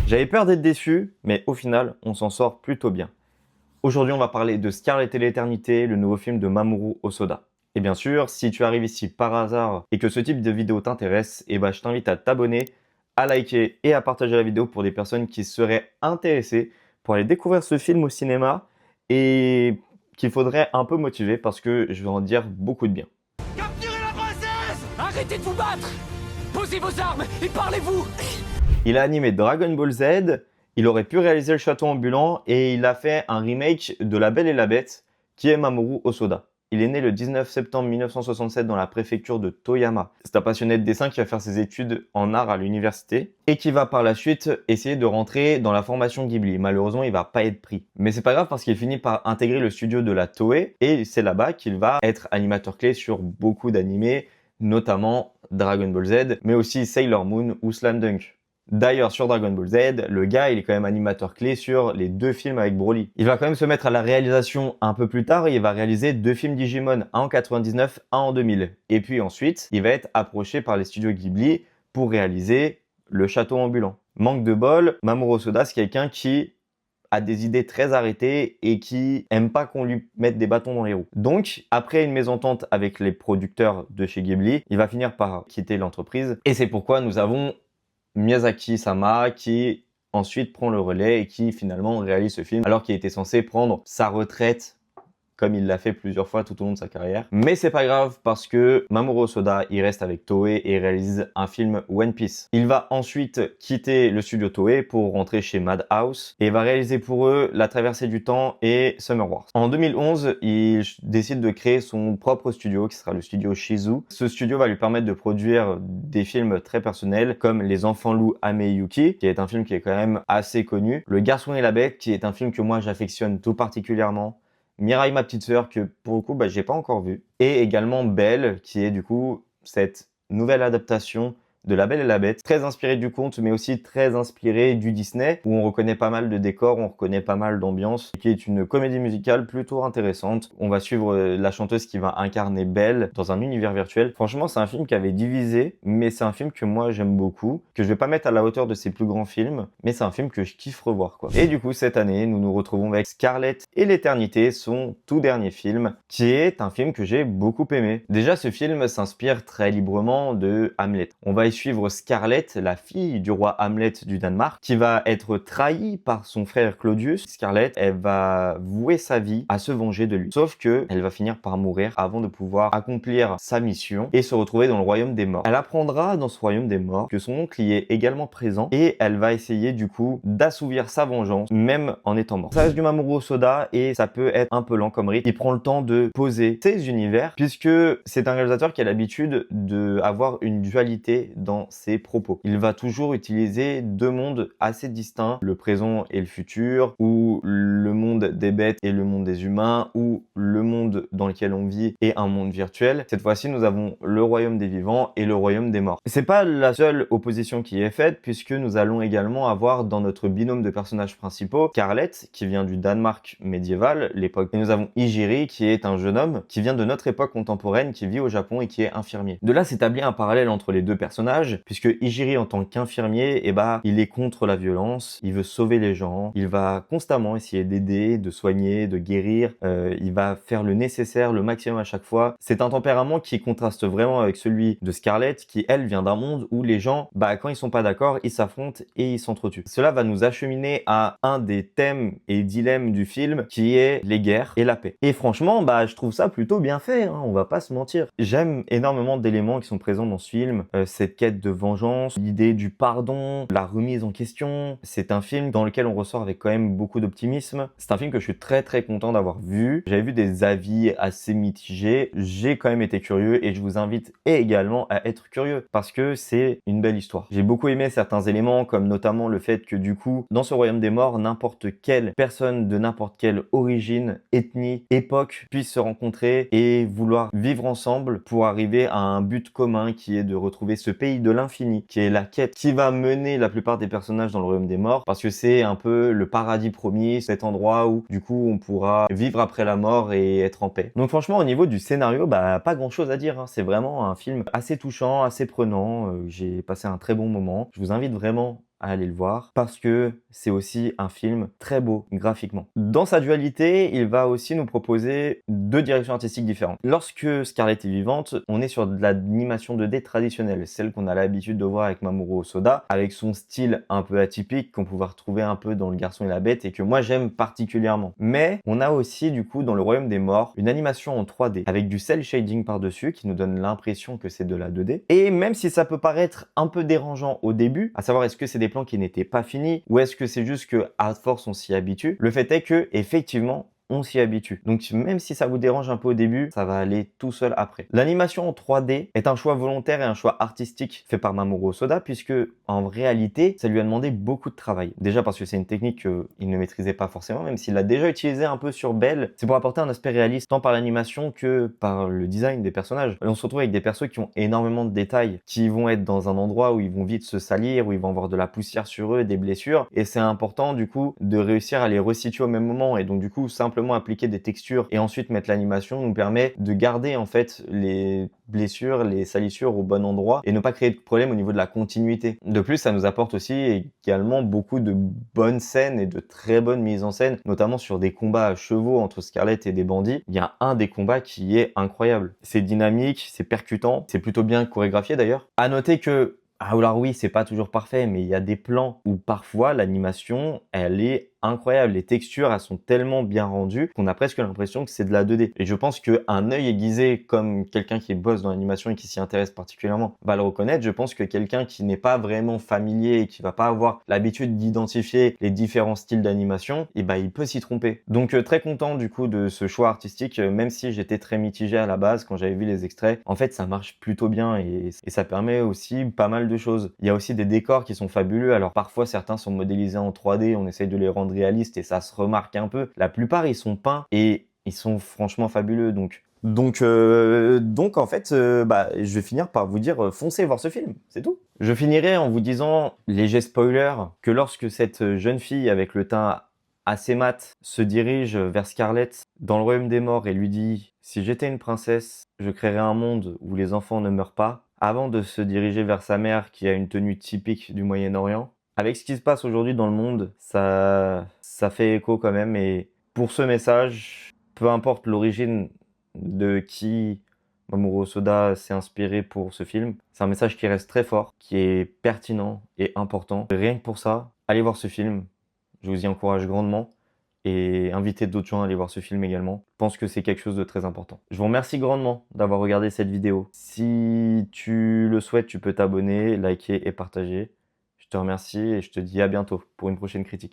J'avais peur d'être déçu, mais au final, on s'en sort plutôt bien. Aujourd'hui, on va parler de Scarlet et l'éternité, le nouveau film de Mamoru Hosoda. Et bien sûr, si tu arrives ici par hasard et que ce type de vidéo t'intéresse, je t'invite à t'abonner, à liker et à partager la vidéo pour des personnes qui seraient intéressées pour aller découvrir ce film au cinéma et qu'il faudrait un peu motiver parce que je vais en dire beaucoup de bien. Capturez la princesse! Arrêtez de vous battre! Posez vos armes et parlez-vous! Il a animé Dragon Ball Z, il aurait pu réaliser Le Château Ambulant et il a fait un remake de La Belle et la Bête qui est Mamoru Hosoda. Il est né le 19 septembre 1967 dans la préfecture de Toyama. C'est un passionné de dessin qui va faire ses études en art à l'université et qui va par la suite essayer de rentrer dans la formation Ghibli. Malheureusement, il va pas être pris. Mais c'est pas grave parce qu'il finit par intégrer le studio de la Toei et c'est là-bas qu'il va être animateur clé sur beaucoup d'animés, notamment Dragon Ball Z, mais aussi Sailor Moon ou Slam Dunk. D'ailleurs, sur Dragon Ball Z, le gars, il est quand même animateur clé sur les 2 films avec Broly. Il va quand même se mettre à la réalisation un peu plus tard et il va réaliser 2 films Digimon, un en 99, un en 2000. Et puis ensuite, il va être approché par les studios Ghibli pour réaliser Le Château Ambulant. Manque de bol, Mamoru Hosoda, c'est quelqu'un qui a des idées très arrêtées et qui aime pas qu'on lui mette des bâtons dans les roues. Donc, après une mésentente avec les producteurs de chez Ghibli, il va finir par quitter l'entreprise. Et c'est pourquoi nous avons Miyazaki-sama qui ensuite prend le relais et qui finalement réalise ce film alors qu'il était censé prendre sa retraite comme il l'a fait plusieurs fois tout au long de sa carrière. Mais c'est pas grave parce que Mamoru Hosoda, il reste avec Toei et réalise un film One Piece. Il va ensuite quitter le studio Toei pour rentrer chez Madhouse et va réaliser pour eux La Traversée du Temps et Summer Wars. En 2011, il décide de créer son propre studio qui sera le studio Shizu. Ce studio va lui permettre de produire des films très personnels comme Les Enfants Loups Ameyuki, qui est un film qui est quand même assez connu. Le Garçon et la Bête, qui est un film que moi j'affectionne tout particulièrement. Mirai, ma petite sœur, que pour le coup, j'ai pas encore vu. Et également Belle, qui est du coup cette nouvelle adaptation de La Belle et la Bête, très inspirée du conte, mais aussi très inspirée du Disney, où on reconnaît pas mal de décors, on reconnaît pas mal d'ambiance, qui est une comédie musicale plutôt intéressante. On va suivre la chanteuse qui va incarner Belle dans un univers virtuel. Franchement, c'est un film qui avait divisé, mais c'est un film que moi j'aime beaucoup, que je vais pas mettre à la hauteur de ses plus grands films, mais c'est un film que je kiffe revoir, quoi. Et du coup, cette année, nous nous retrouvons avec Scarlet et l'éternité, son tout dernier film, qui est un film que j'ai beaucoup aimé. Déjà, ce film s'inspire très librement de Hamlet. On va suivre Scarlet, la fille du roi Hamlet du Danemark, qui va être trahie par son frère Claudius. Scarlet, elle va vouer sa vie à se venger de lui. Sauf que elle va finir par mourir avant de pouvoir accomplir sa mission et se retrouver dans le royaume des morts. Elle apprendra dans ce royaume des morts que son oncle y est également présent et elle va essayer du coup d'assouvir sa vengeance, même en étant mort. Ça reste du Mamoru Hosoda et ça peut être un peu lent comme rythme. Il prend le temps de poser ses univers puisque c'est un réalisateur qui a l'habitude d'avoir une dualité dans ses propos. Il va toujours utiliser 2 mondes assez distincts, le présent et le futur, ou le monde des bêtes et le monde des humains, ou le monde dans lequel on vit et un monde virtuel. Cette fois-ci, nous avons le royaume des vivants et le royaume des morts. C'est pas la seule opposition qui est faite, puisque nous allons également avoir dans notre binôme de personnages principaux, Scarlet, qui vient du Danemark médiéval, l'époque, et nous avons Ijiri, qui est un jeune homme, qui vient de notre époque contemporaine, qui vit au Japon et qui est infirmier. De là s'établit un parallèle entre les 2 personnages, puisque Ijiri en tant qu'infirmier, il est contre la violence, il veut sauver les gens, il va constamment essayer d'aider, de soigner, de guérir, il va faire le nécessaire, le maximum à chaque fois. C'est un tempérament qui contraste vraiment avec celui de Scarlet, qui elle vient d'un monde où les gens, quand ils sont pas d'accord, ils s'affrontent et ils s'entretuent. Cela va nous acheminer à un des thèmes et dilemmes du film, qui est les guerres et la paix. Et franchement, je trouve ça plutôt bien fait, hein, on va pas se mentir. J'aime énormément d'éléments qui sont présents dans ce film, cette quête de vengeance, l'idée du pardon, la remise en question. C'est un film dans lequel on ressort avec quand même beaucoup d'optimisme. C'est un film que je suis très très content d'avoir vu. J'avais vu des avis assez mitigés. J'ai quand même été curieux et je vous invite également à être curieux parce que c'est une belle histoire. J'ai beaucoup aimé certains éléments comme notamment le fait que du coup, dans ce royaume des morts, n'importe quelle personne de n'importe quelle origine, ethnie, époque puisse se rencontrer et vouloir vivre ensemble pour arriver à un but commun qui est de retrouver ce pays de l'infini, qui est la quête qui va mener la plupart des personnages dans le royaume des morts, parce que c'est un peu le paradis promis, cet endroit où du coup on pourra vivre après la mort et être en paix. Donc franchement au niveau du scénario, pas grand chose à dire, hein. C'est vraiment un film assez touchant, assez prenant, j'ai passé un très bon moment. Je vous invite vraiment à aller le voir parce que c'est aussi un film très beau graphiquement. Dans sa dualité, il va aussi nous proposer deux directions artistiques différentes. Lorsque Scarlett est vivante, on est sur de l'animation 2D traditionnelle, celle qu'on a l'habitude de voir avec Mamoru Hosoda, avec son style un peu atypique qu'on pouvait retrouver un peu dans Le Garçon et la Bête et que moi j'aime particulièrement. Mais on a aussi du coup dans Le Royaume des Morts une animation en 3D avec du cel shading par-dessus qui nous donne l'impression que c'est de la 2D. Et même si ça peut paraître un peu dérangeant au début, à savoir est-ce que c'est des plans qui n'étaient pas finis ou est-ce que c'est juste que à force on s'y habitue, le fait est que effectivement on s'y habitue. Donc même si ça vous dérange un peu au début, ça va aller tout seul après. L'animation en 3D est un choix volontaire et un choix artistique fait par Mamoru Hosoda puisque en réalité, ça lui a demandé beaucoup de travail. Déjà parce que c'est une technique qu'il ne maîtrisait pas forcément, même s'il l'a déjà utilisé un peu sur Belle. C'est pour apporter un aspect réaliste tant par l'animation que par le design des personnages. Et on se retrouve avec des persos qui ont énormément de détails, qui vont être dans un endroit où ils vont vite se salir, où ils vont avoir de la poussière sur eux, des blessures. Et c'est important du coup de réussir à les resituer au même moment. Et donc du coup, simplement appliquer des textures et ensuite mettre l'animation nous permet de garder en fait les blessures, les salissures au bon endroit et ne pas créer de problème au niveau de la continuité. De plus, ça nous apporte aussi également beaucoup de bonnes scènes et de très bonnes mises en scène, notamment sur des combats à chevaux entre Scarlett et des bandits. Il y a un des combats qui est incroyable. C'est dynamique, c'est percutant, c'est plutôt bien chorégraphié d'ailleurs. À noter que alors oui, c'est pas toujours parfait, mais il y a des plans où parfois l'animation, elle est incroyable. Les textures, elles sont tellement bien rendues qu'on a presque l'impression que c'est de la 2D. Et je pense qu'un œil aiguisé comme quelqu'un qui bosse dans l'animation et qui s'y intéresse particulièrement va le reconnaître. Je pense que quelqu'un qui n'est pas vraiment familier et qui va pas avoir l'habitude d'identifier les différents styles d'animation, et ben il peut s'y tromper. Donc très content du coup de ce choix artistique, même si j'étais très mitigé à la base quand j'avais vu les extraits. En fait, ça marche plutôt bien et ça permet aussi pas mal de choses. Il y a aussi des décors qui sont fabuleux. Alors parfois certains sont modélisés en 3D, on essaye de les rendre réalistes et ça se remarque un peu. La plupart ils sont peints et ils sont franchement fabuleux. Donc en fait, je vais finir par vous dire foncez voir ce film, c'est tout. Je finirai en vous disant, léger spoiler, que lorsque cette jeune fille avec le teint assez mat se dirige vers Scarlett dans le royaume des morts et lui dit « Si j'étais une princesse, je créerais un monde où les enfants ne meurent pas », avant de se diriger vers sa mère qui a une tenue typique du Moyen-Orient. Avec ce qui se passe aujourd'hui dans le monde, ça fait écho quand même. Et pour ce message, peu importe l'origine de qui Mamoru Hosoda s'est inspiré pour ce film, c'est un message qui reste très fort, qui est pertinent et important. Rien que pour ça, allez voir ce film. Je vous y encourage grandement. Et invitez d'autres gens à aller voir ce film également. Je pense que c'est quelque chose de très important. Je vous remercie grandement d'avoir regardé cette vidéo. Si tu le souhaites, tu peux t'abonner, liker et partager. Je te remercie et je te dis à bientôt pour une prochaine critique.